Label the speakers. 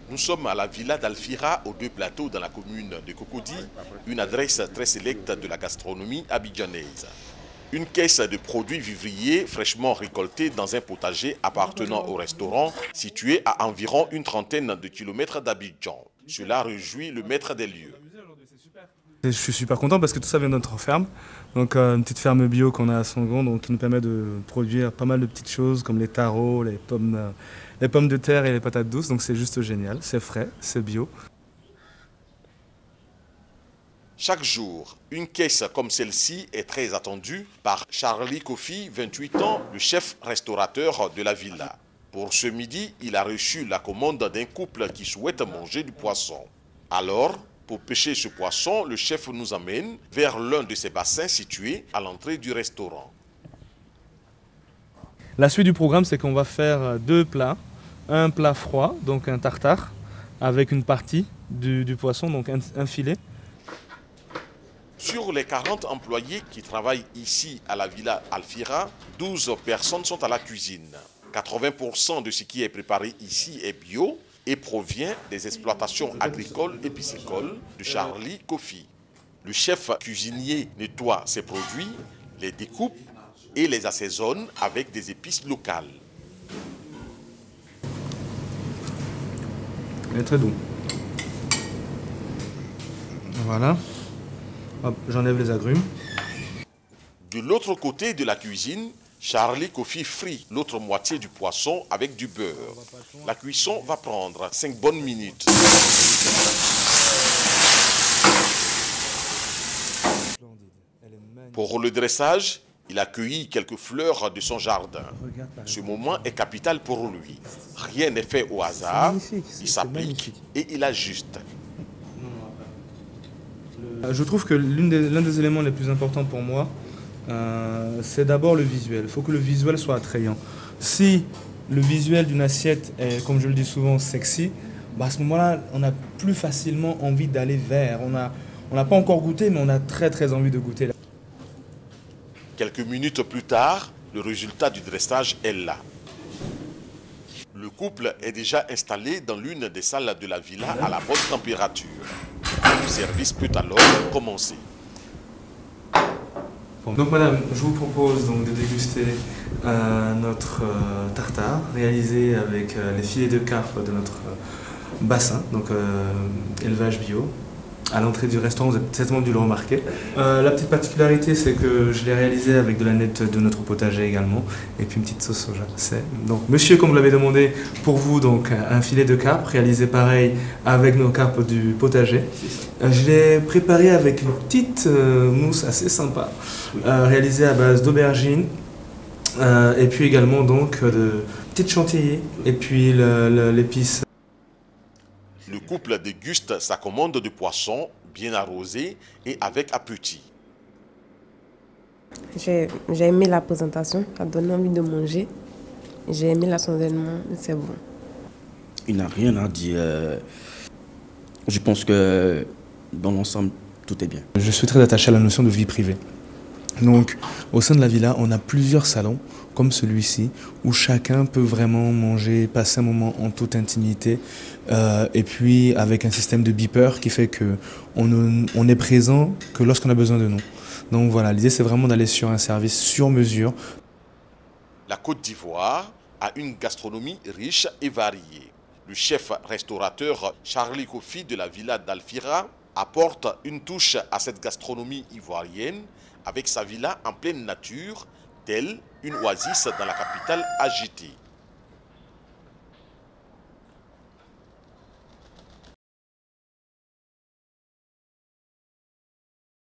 Speaker 1: Nous sommes à la villa d'Alfira, aux 2 plateaux dans la commune de Cocody, une adresse très sélecte de la gastronomie abidjanaise. Une caisse de produits vivriers fraîchement récoltés dans un potager appartenant au restaurant situé à environ une trentaine de kilomètres d'Abidjan. Cela réjouit le maître des lieux.
Speaker 2: Je suis super content parce que tout ça vient de notre ferme. Donc une petite ferme bio qu'on a à Sangon, donc qui nous permet de produire pas mal de petites choses comme les taros, les pommes de terre et les patates douces. Donc c'est juste génial, c'est frais, c'est bio.
Speaker 1: Chaque jour, une caisse comme celle-ci est très attendue par Charlie Kofi, 28 ans, le chef restaurateur de la villa. Pour ce midi, il a reçu la commande d'un couple qui souhaite manger du poisson. Alors, pour pêcher ce poisson, le chef nous amène vers l'un de ces bassins situés à l'entrée du restaurant.
Speaker 2: La suite du programme, c'est qu'on va faire 2 plats. Un plat froid, donc un tartare, avec une partie du poisson, donc un filet.
Speaker 1: Sur les 40 employés qui travaillent ici à la villa Alfira, 12 personnes sont à la cuisine. 80% de ce qui est préparé ici est bio et provient des exploitations agricoles et piscicoles de Charlie Kofi. Le chef cuisinier nettoie ses produits, les découpe et les assaisonne avec des épices locales.
Speaker 2: Il est très doux. Voilà. Hop, j'enlève les agrumes.
Speaker 1: De l'autre côté de la cuisine, Charlie Kofi frit l'autre moitié du poisson avec du beurre. La cuisson va prendre 5 bonnes minutes. Pour le dressage, il a cueilli quelques fleurs de son jardin. Ce moment est capital pour lui. Rien n'est fait au hasard, il s'applique et il ajuste.
Speaker 2: Je trouve que l'un des éléments les plus importants pour moi, c'est d'abord le visuel. Il faut que le visuel soit attrayant. Si le visuel d'une assiette est, comme je le dis souvent, sexy, bah à ce moment-là, on a plus facilement envie d'aller vers. On n'a pas encore goûté, mais on a très très envie de goûter.
Speaker 1: Quelques minutes plus tard, le résultat du dressage est là. Le couple est déjà installé dans l'une des salles de la villa à la bonne température. Le service peut alors commencer.
Speaker 2: Donc madame, je vous propose donc de déguster notre tartare réalisé avec les filets de carpe de notre bassin, donc élevage bio. À l'entrée du restaurant, vous avez certainement dû le remarquer. La petite particularité, c'est que je l'ai réalisé avec de la nette de notre potager également, et puis une petite sauce soja. Donc, monsieur, comme vous l'avez demandé, pour vous, donc un filet de carpe réalisé pareil avec nos carpes du potager. Je l'ai préparé avec une petite mousse assez sympa, réalisée à base d'aubergines, et puis également donc de petites chantilly, et puis l'épice.
Speaker 1: Le couple déguste sa commande de poisson bien arrosé et avec appétit.
Speaker 3: J'ai aimé la présentation, ça donne envie de manger. J'ai aimé l'assaisonnement, c'est bon.
Speaker 4: Il n'a rien à dire. Je pense que dans l'ensemble, tout est bien.
Speaker 2: Je suis très attaché à la notion de vie privée. Donc, au sein de la villa, on a plusieurs salons, comme celui-ci, où chacun peut vraiment manger, passer un moment en toute intimité, et puis avec un système de beeper qui fait qu'on est présent que lorsqu'on a besoin de nous. Donc voilà, l'idée c'est vraiment d'aller sur un service sur mesure.
Speaker 1: La Côte d'Ivoire a une gastronomie riche et variée. Le chef restaurateur Charlie Kofi de la villa d'Alfira apporte une touche à cette gastronomie ivoirienne avec sa villa en pleine nature, telle une oasis dans la capitale agitée.